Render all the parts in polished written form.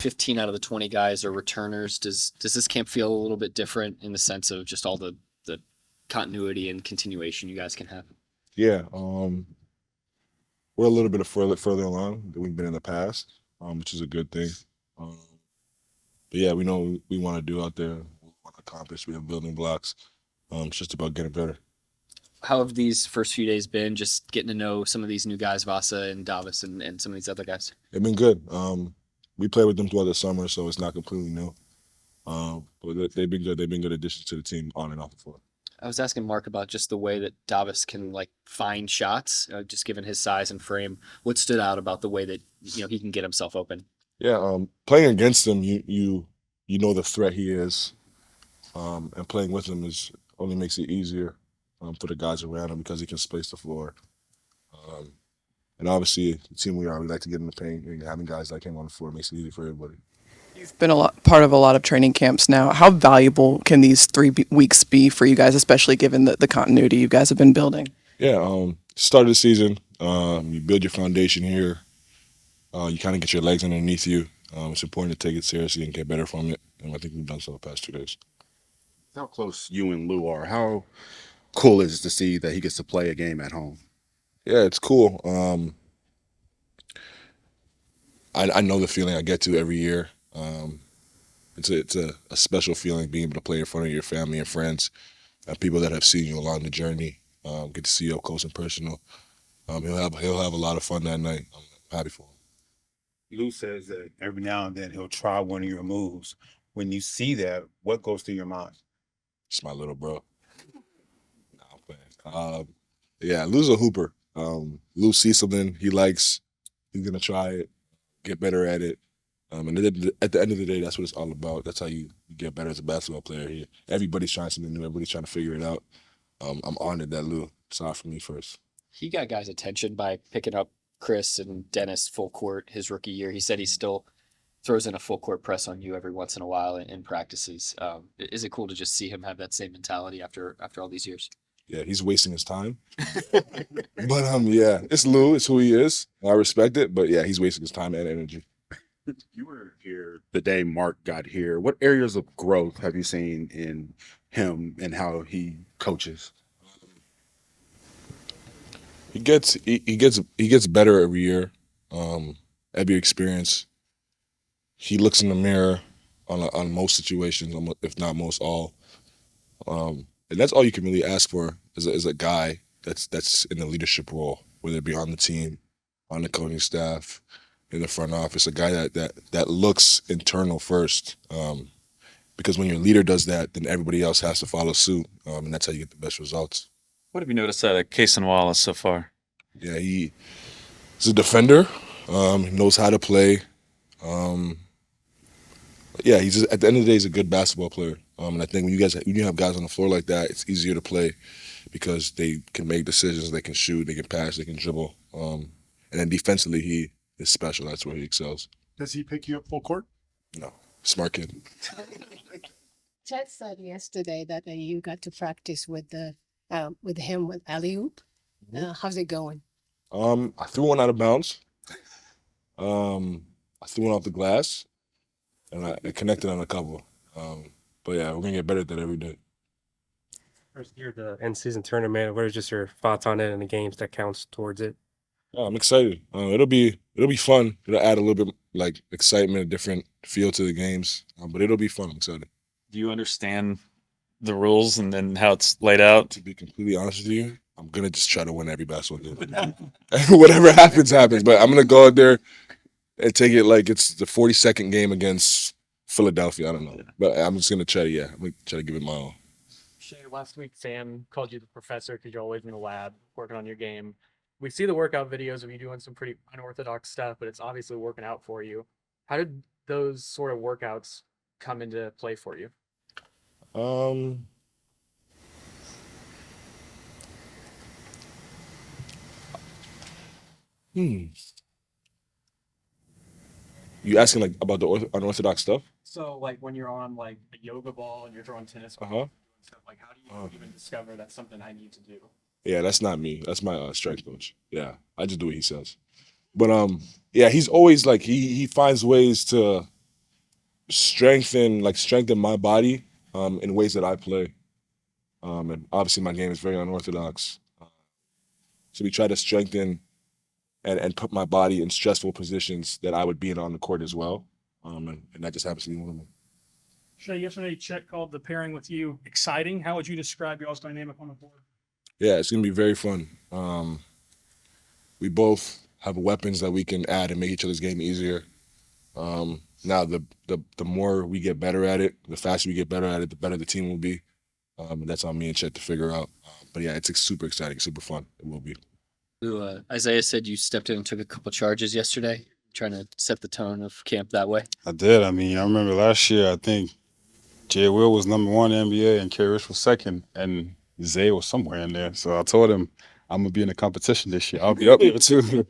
15 out of the 20 guys are returners. Does this camp feel a little bit different in the sense of just all the continuity and continuation you guys can have? Yeah, we're a little bit further along than we've been in the past, which is a good thing. Um, but yeah, we know what we want to do out there. We want to accomplish. We have building blocks. It's just about getting better. How have these first few days been, just getting to know some of these new guys, Vasa and Davis and some of these other guys? They've been good. We played with them throughout the summer, so it's not completely new. But they've been good. They've been good additions to the team on and off the floor. I was asking Mark about just the way that Davis can like find shots, just given his size and frame. What stood out about the way that he can get himself open? Yeah, playing against him, you know the threat he is, and playing with him is only makes it easier for the guys around him because he can space the floor. Um, and obviously, the team we are, we like to get in the paint. And having guys like him on the floor makes it easy for everybody. You've been part of a lot of training camps now. How valuable can these 3 weeks be for you guys, especially given the continuity you guys have been building? Yeah, start of the season, you build your foundation here. You kind of get your legs underneath you. It's important to take it seriously and get better from it. And I think we've done so the past 2 days. How close you and Lou are? How cool is it to see that he gets to play a game at home? Yeah, it's cool. I know the feeling I get to every year. It's a special feeling being able to play in front of your family and friends and people that have seen you along the journey. Get to see you up close and personal. He'll have a lot of fun that night. I'm happy for him. Lou says that every now and then he'll try one of your moves. When you see that, what goes through your mind? It's my little bro. Nah, I'm playing. Yeah, Lou's a hooper. Lou sees something he likes. He's gonna try it, get better at it. And at the end of the day, that's what it's all about. That's how you get better as a basketball player here. Everybody's trying something new. Everybody's trying to figure it out. I'm honored that Lou saw it for me first. He got guys' attention by picking up Chris and Dennis full court his rookie year. He said he still throws in a full court press on you every once in a while in practices. Is it cool to just see him have that same mentality after all these years? Yeah, he's wasting his time. But yeah, it's Lou. It's who he is. I respect it. But yeah, he's wasting his time and energy. You were here the day Mark got here. What areas of growth have you seen in him and how he coaches? He gets better every year. Every experience, he looks in the mirror on most situations, if not most all. And that's all you can really ask for is a guy that's in a leadership role, whether it be on the team, on the coaching staff, in the front office, a guy that looks internal first. Because when your leader does that, then everybody else has to follow suit, and that's how you get the best results. What have you noticed out of Cason Wallace so far? Yeah, he's a defender. He knows how to play. Yeah, at the end of the day, he's a good basketball player. And I think when you have guys on the floor like that, it's easier to play because they can make decisions, they can shoot, they can pass, they can dribble. And then defensively, he is special. That's where he excels. Does he pick you up full court? No, smart kid. Ted said yesterday that you got to practice with him with alley-oop. How's it going? I threw one out of bounds. I threw one off the glass, and I connected on a couple. But yeah, we're gonna get better at that every day. First year of the end season tournament. What are just your thoughts on it and the games that counts towards it? Yeah, I'm excited. It'll be fun. It'll add a little bit like excitement, a different feel to the games. But it'll be fun. I'm excited. Do you understand the rules and then how it's laid out? To be completely honest with you, I'm gonna just try to win every basketball game. Whatever happens, happens. But I'm gonna go out there and take it like it's the 42nd game against Philadelphia. I don't know, but I'm just gonna try to give it my all. Shai, last week Sam called you the professor because you're always in the lab working on your game. We see the workout videos of you doing some pretty unorthodox stuff, but it's obviously working out for you. How did those sort of workouts come into play for you? You asking like about the unorthodox stuff? So like when you're on like a yoga ball and you're throwing tennis balls, doing stuff, like how do you even discover that's something I need to do? Yeah, that's not me. That's my strength coach. Yeah, I just do what he says. But yeah, he's always like he finds ways to strengthen my body in ways that I play. And obviously my game is very unorthodox. So we try to strengthen and put my body in stressful positions that I would be in on the court as well. And that just happens to be one of them. Shai, yesterday Chet called the pairing with you exciting. How would you describe y'all's dynamic on the board? Yeah, it's gonna be very fun. We both have weapons that we can add and make each other's game easier. Now the more we get better at it, the faster we get better at it, the better the team will be. And that's on me and Chet to figure out. But yeah, it's super exciting, super fun. It will be. Isaiah said you stepped in and took a couple charges yesterday, trying to set the tone of camp that way. I did. I mean, I remember last year, I think Jay Will was #1 in the NBA and Kerry Rich was second, and Zay was somewhere in there. So I told him I'm gonna be in the competition this year. I'll be up there too.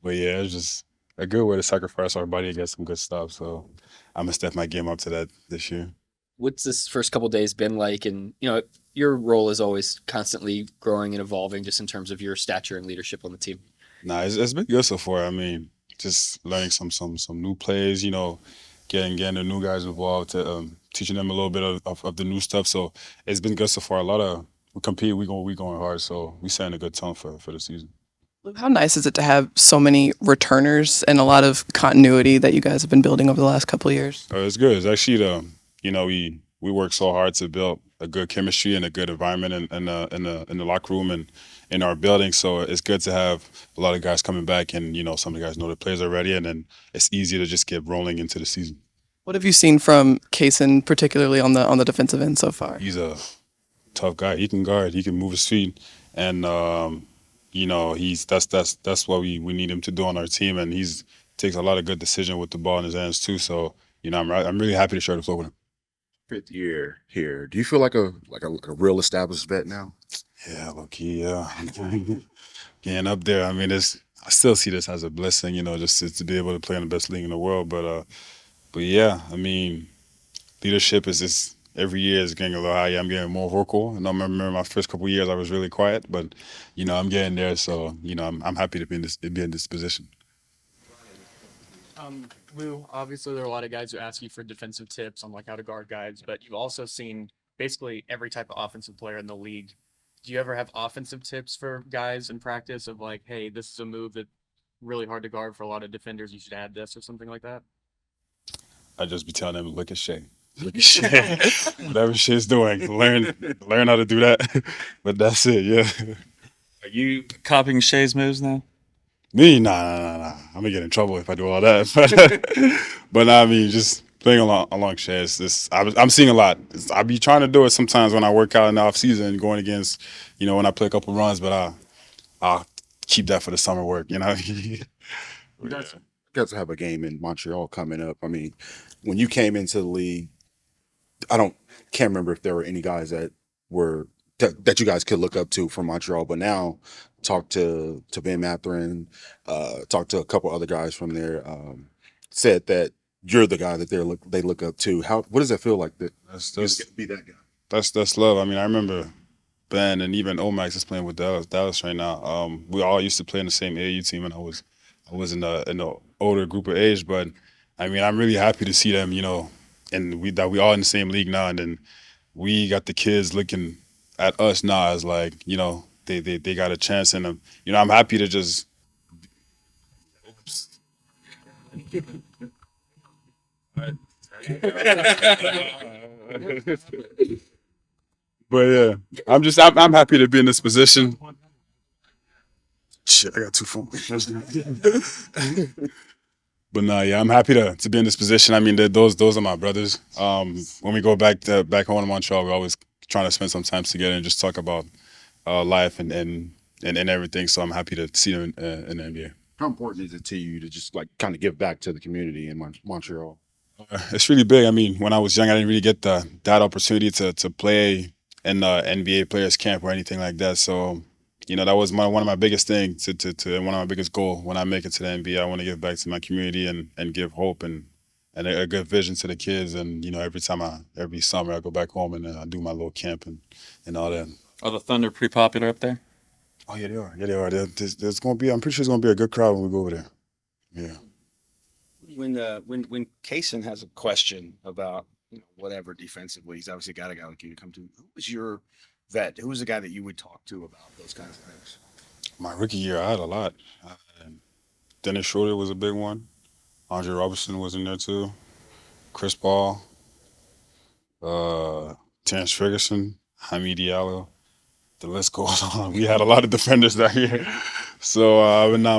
But yeah, it's just a good way to sacrifice our body and get some good stuff. So I'm gonna step my game up to that this year. What's this first couple days been like? And your role is always constantly growing and evolving, just in terms of your stature and leadership on the team. Nah, it's been good so far. I mean, just learning some new plays. Getting the new guys involved, to teaching them a little bit of the new stuff. So it's been good so far. We compete. We going hard. So we setting a good tone for the season. How nice is it to have so many returners and a lot of continuity that you guys have been building over the last couple of years? It's good. It's actually we work so hard to build a good chemistry and a good environment in the locker room and in our building. So it's good to have a lot of guys coming back, and some of the guys know the players already, and then it's easy to just get rolling into the season. What have you seen from Kaysen, particularly on the defensive end so far? He's a tough guy. He can guard. He can move his feet, and that's what we need him to do on our team. And he's takes a lot of good decision with the ball in his hands too. So I'm really happy to share the floor with him. 5th year here. Do you feel like a real established vet now? Yeah, low-key, yeah. Getting up there. I mean, I still see this as a blessing, just to be able to play in the best league in the world. But yeah, I mean, leadership is just every year is getting a little higher. I'm getting more vocal. And I remember my first couple of years I was really quiet, but I'm getting there. So I'm happy to be in this position. Lou, obviously there are a lot of guys who ask you for defensive tips on how to guard guys, but you've also seen basically every type of offensive player in the league. Do you ever have offensive tips for guys in practice of hey, this is a move that's really hard to guard for a lot of defenders, you should add this or something like that? I just be telling them, look at Shai. Look at Shai. Whatever Shai's doing, learn how to do that. But that's it, yeah. Are you copying Shai's moves now? Me? Nah. I'm gonna get in trouble if I do all that. But I mean, just playing along Shai. I'm seeing a lot. I be trying to do it sometimes when I work out in the off season, going against, when I play a couple runs. But I'll keep that for the summer work. You guys have a game in Montreal coming up. I mean, when you came into the league, can't remember if there were any guys that you guys could look up to from Montreal, but now talk to Ben Mathurin, talk to a couple other guys from there, said that you're the guy that they look up to. What does that feel like that you get to be that guy? That's love. I mean, I remember Ben and even Omax is playing with Dallas right now. We all used to play in the same AAU team, and I was in the older group of age. But I mean, I'm really happy to see them, and that we all in the same league now, and then we got the kids looking at us now as they got a chance in them. I'm happy to just. Oops. But yeah, I'm happy to be in this position. Shit, I got 2 phones. But nah, yeah, I'm happy to be in this position. I mean, those are my brothers. When we go back home to Montreal, we're always trying to spend some time together and just talk about life and everything. So I'm happy to see them in the NBA. How important is it to you to just kind of give back to the community in Montreal? It's really big. I mean, when I was young, I didn't really get that opportunity to play in the NBA players camp or anything like that. So, that was one of my biggest things to one of my biggest goals when I make it to the NBA. I want to give back to my community and give hope and a good vision to the kids. And, every summer I go back home and I do my little camp and all that. Are the Thunder pretty popular up there? Oh, yeah, they are. Yeah, they are. I'm pretty sure it's going to be a good crowd when we go over there. Yeah. when Kaysen has a question about whatever defensively, he's obviously got a guy like you to come to. Who was your vet? Who was the guy that you would talk to about those kinds of things? My rookie year, I had a lot. Dennis Schroeder was a big one. Andre Robertson was in there too. Chris Paul, Terrence Ferguson, Hamid Diallo. The list goes on. We had a lot of defenders that year. So,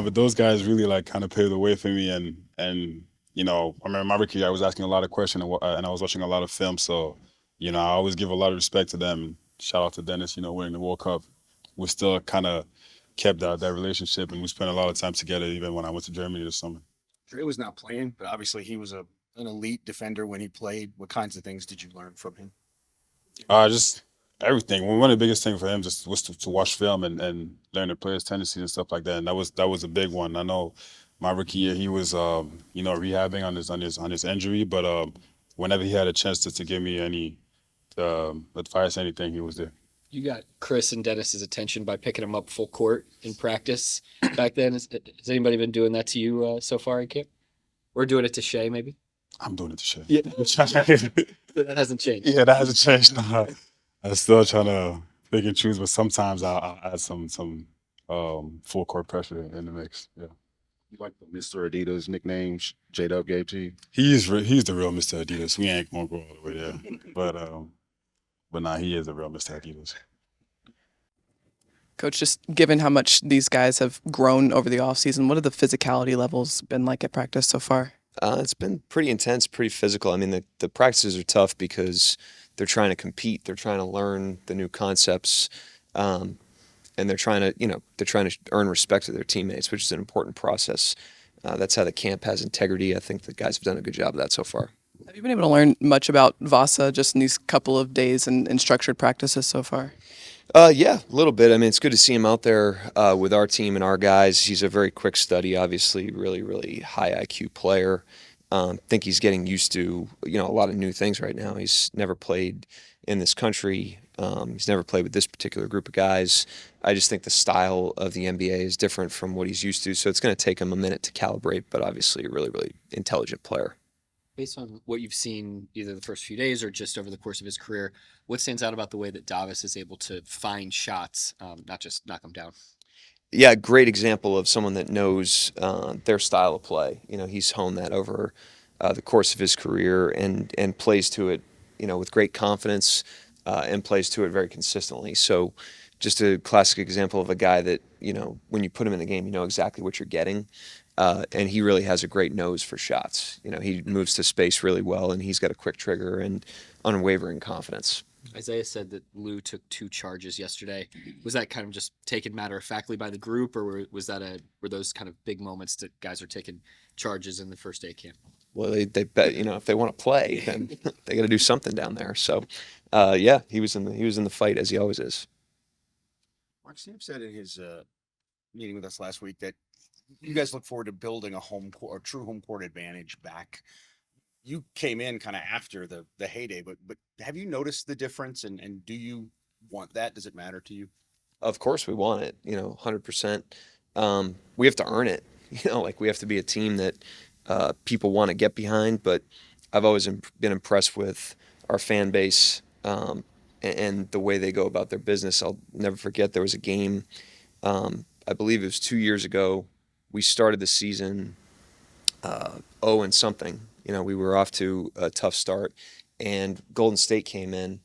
but those guys really like kind of paved the way for me. And I remember my rookie year, I was asking a lot of questions and I was watching a lot of film. So, I always give a lot of respect to them. Shout out to Dennis, winning the World Cup. We still kind of kept that relationship, and we spent a lot of time together even when I went to Germany this summer. Dre was not playing, but obviously he was an elite defender when he played. What kinds of things did you learn from him? Just everything. One of the biggest things for him just was to watch film and learn the players' tendencies and stuff like that. And that was a big one. I know my rookie year he was rehabbing on his injury, but whenever he had a chance to give me any advice, anything, he was there. You got Chris and Dennis's attention by picking him up full court in practice back then. Has anybody been doing that to you so far in camp? Or doing it to Shai, maybe? I'm doing it to Shai. Yeah. That hasn't changed. Yeah, that hasn't changed. No. I'm still trying to pick and choose, but sometimes I'll add some full court pressure in the mix. Yeah. You like the Mr. Adidas nickname J-Dub gave to you? He's the real Mr. Adidas. We ain't gonna go all the way there, but nah, he is the real Mr. Adidas. Coach, just given how much these guys have grown over the offseason, what have the physicality levels been like at practice so far? It's been pretty intense, pretty physical. I mean, the practices are tough because they're trying to compete. They're trying to learn the new concepts, and they're trying to earn respect of their teammates, which is an important process. That's how the camp has integrity. I think the guys have done a good job of that so far. Have you been able to learn much about Vasa just in these couple of days in structured practices so far? Yeah, a little bit. I mean, it's good to see him out there with our team and our guys. He's a very quick study, obviously, really, really high IQ player. Think he's getting used to, a lot of new things right now. He's never played in this country. He's never played with this particular group of guys. I just think the style of the NBA is different from what he's used to, so it's going to take him a minute to calibrate, but obviously a really, really intelligent player. Based on what you've seen either the first few days or just over the course of his career, what stands out about the way that Davis is able to find shots, not just knock them down? Yeah, great example of someone that knows their style of play. He's honed that over the course of his career and plays to it, with great confidence and plays to it very consistently. So just a classic example of a guy that, when you put him in the game, you know exactly what you're getting. And he really has a great nose for shots. He moves to space really well, and he's got a quick trigger and unwavering confidence. Isaiah said that Lou took 2 charges yesterday. Was that kind of just taken matter-of-factly by the group, or were those kind of big moments that guys are taking charges in the first day of camp? Well, they bet, if they want to play, then they got to do something down there. So, yeah, he was in the fight as he always is. Mark Sam said in his meeting with us last week that you guys look forward to building a true home court advantage back. You came in kind of after the heyday, but have you noticed the difference and do you want that? Does it matter to you? Of course we want it, 100%. We have to earn it, we have to be a team that people want to get behind, but I've always been impressed with our fan base and the way they go about their business. I'll never forget there was a game, I believe it was 2 years ago. We started the season 0-something. We were off to a tough start, and Golden State came in,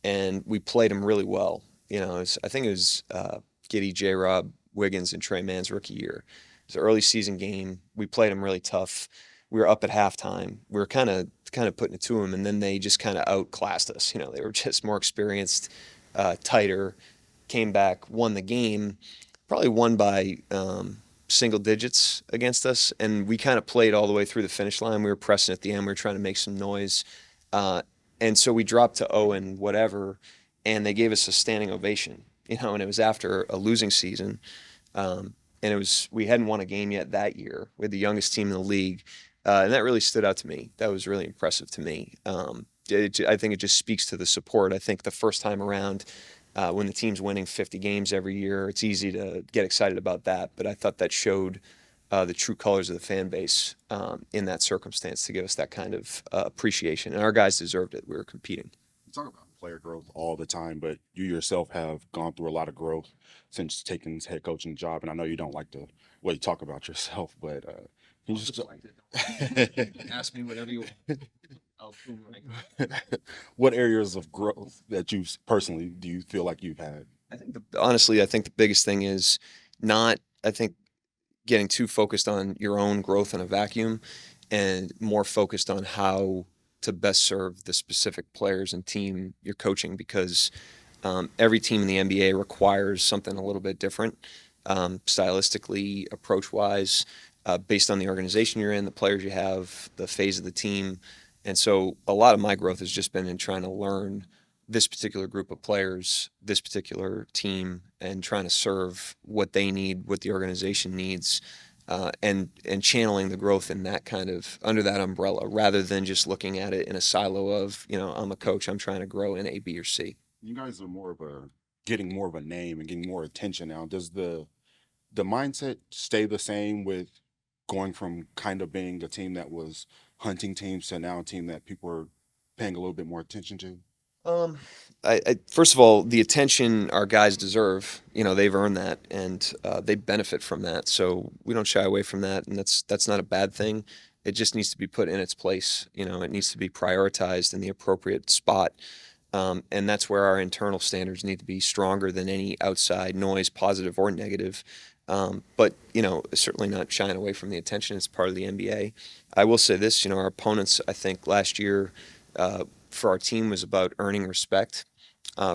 and we played them really well. I think it was Giddey, J-Rob, Wiggins, and Trey Mann's rookie year. It was an early season game. We played them really tough. We were up at halftime. We were kind of putting it to them, and then they just kind of outclassed us. They were just more experienced, tighter, came back, won the game, probably won by single digits against us, and we kind of played all the way through the finish line. We were pressing at the end. We were trying to make some noise, and so we dropped to 0 and whatever, and they gave us a standing ovation. And it was after a losing season, and we hadn't won a game yet that year. We had the youngest team in the league, and that really stood out to me. That was really impressive to me. I think it just speaks to the support. I think the first time around, when the team's winning 50 games every year, it's easy to get excited about that. But I thought that showed the true colors of the fan base in that circumstance to give us that kind of appreciation. And our guys deserved it. We were competing. You talk about player growth all the time, but you yourself have gone through a lot of growth since taking this head coaching job. And I know you don't like to really talk about yourself, but can you just Ask me whatever you want. I'll what areas of growth that you personally do you feel like you've had? I think honestly, I think the biggest thing is not, I think, getting too focused on your own growth in a vacuum and more focused on how to best serve the specific players and team you're coaching, because every team in the NBA requires something a little bit different, stylistically, approach-wise, based on the organization you're in, the players you have, the phase of the team. And so a lot of my growth has just been in trying to learn this particular group of players, this particular team, and trying to serve what they need, what the organization needs, and channeling the growth in that kind of under that umbrella, rather than just looking at it in a silo of, I'm a coach, I'm trying to grow in A, B, or C. You guys are getting more of a name and getting more attention now. Does the mindset stay the same with going from kind of being a team that was hunting teams to now a team that people are paying a little bit more attention to? I first of all, the attention our guys deserve, they've earned that, and they benefit from that. So we don't shy away from that, and that's not a bad thing. It just needs to be put in its place. It needs to be prioritized in the appropriate spot, and that's where our internal standards need to be stronger than any outside noise, positive or negative. But certainly not shying away from the attention. It's part of the NBA. I will say this: our opponents, I think last year, for our team was about earning respect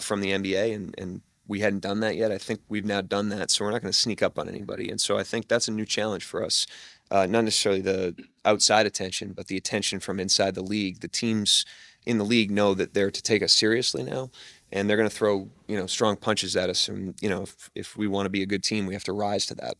from the NBA, and we hadn't done that yet. I think we've now done that, so we're not going to sneak up on anybody. And so I think that's a new challenge for us. Not necessarily the outside attention, but the attention from inside the league. The teams in the league know that they're to take us seriously now, and they're going to throw strong punches at us. And if we want to be a good team, we have to rise to that.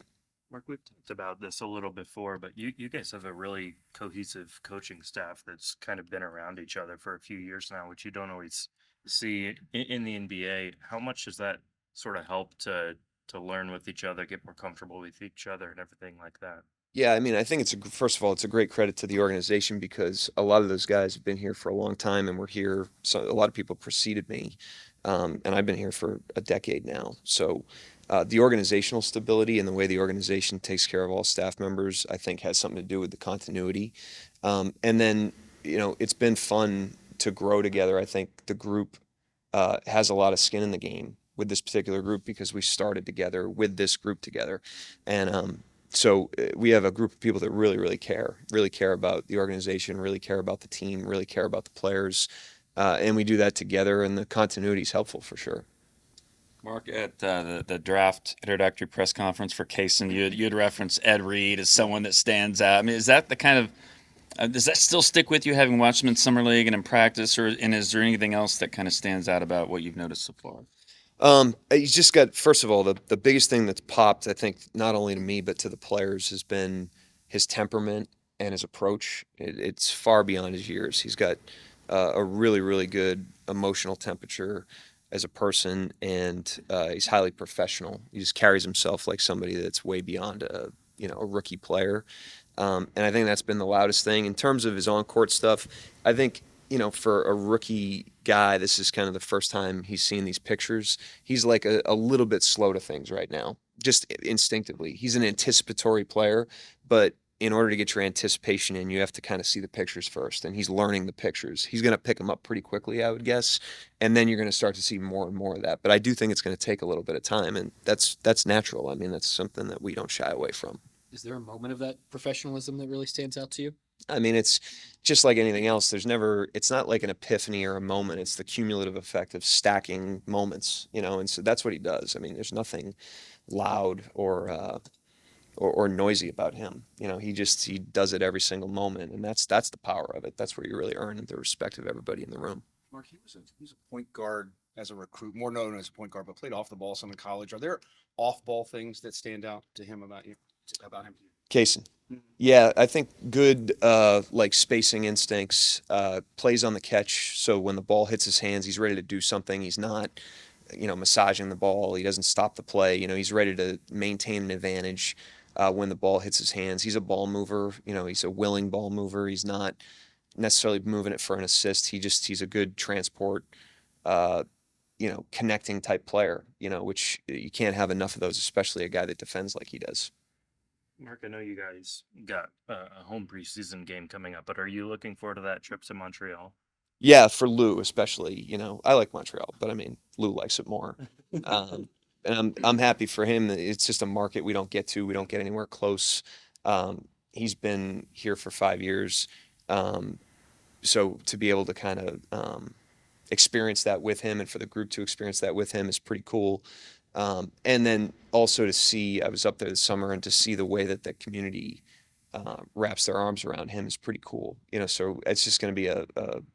Mark, we've talked about this a little before, but you guys have a really cohesive coaching staff that's kind of been around each other for a few years now, which you don't always see in the NBA. How much does that sort of help to learn with each other, get more comfortable with each other, and everything like that? Yeah, I mean, I think first of all, it's a great credit to the organization, because a lot of those guys have been here for a long time and were here. So a lot of people preceded me, and I've been here for a decade now. So the organizational stability and the way the organization takes care of all staff members, I think, has something to do with the continuity. And then, it's been fun to grow together. I think the group has a lot of skin in the game with this particular group, because we started together with this group together. And so we have a group of people that really, really care about the organization, really care about the team, really care about the players. And we do that together, and the continuity is helpful for sure. Mark, at the draft introductory press conference for Kaysen, you had referenced Ed Reed as someone that stands out. I mean, is that the kind of does that still stick with you, having watched him in summer league and in practice, and is there anything else that kind of stands out about what you've noticed so far? He's just got, first of all, the biggest thing that's popped, I think, not only to me but to the players, has been his temperament and his approach. It's far beyond his years. He's got a really, really good emotional temperature as a person, and he's highly professional. He just carries himself like somebody that's way beyond a rookie player. And I think that's been the loudest thing. In terms of his on-court stuff, I think, for a rookie guy, this is kind of the first time he's seen these pictures. He's like a little bit slow to things right now, just instinctively. He's an anticipatory player, but in order to get your anticipation in, you have to kind of see the pictures first, and he's learning the pictures. He's going to pick them up pretty quickly, I would guess, and then you're going to start to see more and more of that. But I do think it's going to take a little bit of time, and that's natural. I mean, that's something that we don't shy away from. Is there a moment of that professionalism that really stands out to you? I mean, it's just like anything else. It's not like an epiphany or a moment. It's the cumulative effect of stacking moments, and so that's what he does. I mean, there's nothing loud or noisy about him. He does it every single moment, and that's the power of it. That's where you really earn the respect of everybody in the room. Mark, he was a point guard as a recruit, more known as a point guard, but played off the ball some in college. Are there off-ball things that stand out to him about him? Kaysen. Yeah, I think good spacing instincts, plays on the catch. So when the ball hits his hands, he's ready to do something. He's not, massaging the ball. He doesn't stop the play. He's ready to maintain an advantage. when the ball hits his hands. He's a ball mover. He's a willing ball mover. He's not necessarily moving it for an assist. He's a good transport, connecting type player, which you can't have enough of those, especially a guy that defends like he does. Mark, I know you guys got a home preseason game coming up, but are you looking forward to that trip to Montreal? Yeah, for Lou especially. I like Montreal, but I mean Lou likes it more. And I'm happy for him. It's just a market we don't get to. We don't get anywhere close. He's been here for 5 years, so to be able to kind of experience that with him, and for the group to experience that with him, is pretty cool. And then also to see, I was up there this summer, and to see the way that the community wraps their arms around him is pretty cool. So it's just going to be a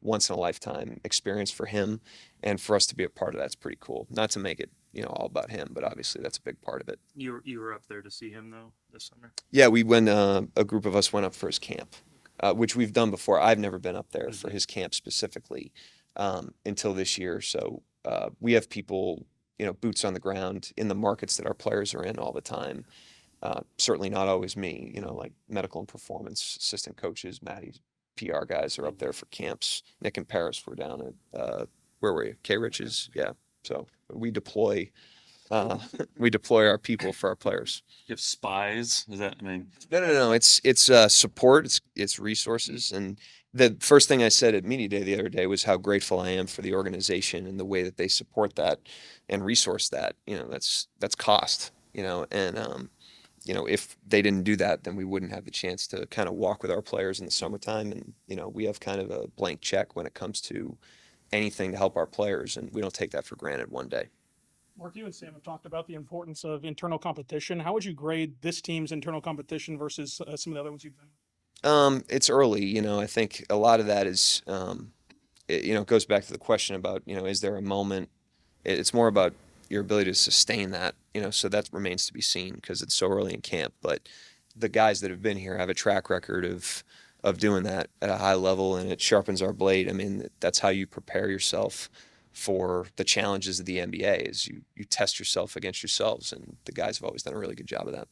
once in a lifetime experience for him, and for us to be a part of that's pretty cool. Not to make it all about him, but obviously that's a big part of it. You were up there to see him though this summer? Yeah, we went. A group of us went up for his camp, which we've done before. I've never been up there for his camp specifically until this year. So we have people, boots on the ground in the markets that our players are in all the time. Certainly not always me, like medical and performance assistant coaches, Maddie's PR guys are up there for camps. Nick and Paris were down at, where were you? K Rich's. Yeah. So we deploy our people for our players. You have spies? Is that, I mean, No. It's support. It's resources. And the first thing I said at media day the other day was how grateful I am for the organization and the way that they support that and resource that. That's cost, and if they didn't do that, then we wouldn't have the chance to kind of walk with our players in the summertime. And, we have kind of a blank check when it comes to anything to help our players, and we don't take that for granted one day. Mark, you and Sam have talked about the importance of internal competition. How would you grade this team's internal competition versus some of the other ones you've been? It's early, I think a lot of that is, it goes back to the question about, is there a moment? It's more about your ability to sustain that, so that remains to be seen because it's so early in camp. But the guys that have been here have a track record of doing that at a high level, and it sharpens our blade. I mean, that's how you prepare yourself for the challenges of the NBA, is you test yourself against yourselves, and the guys have always done a really good job of that.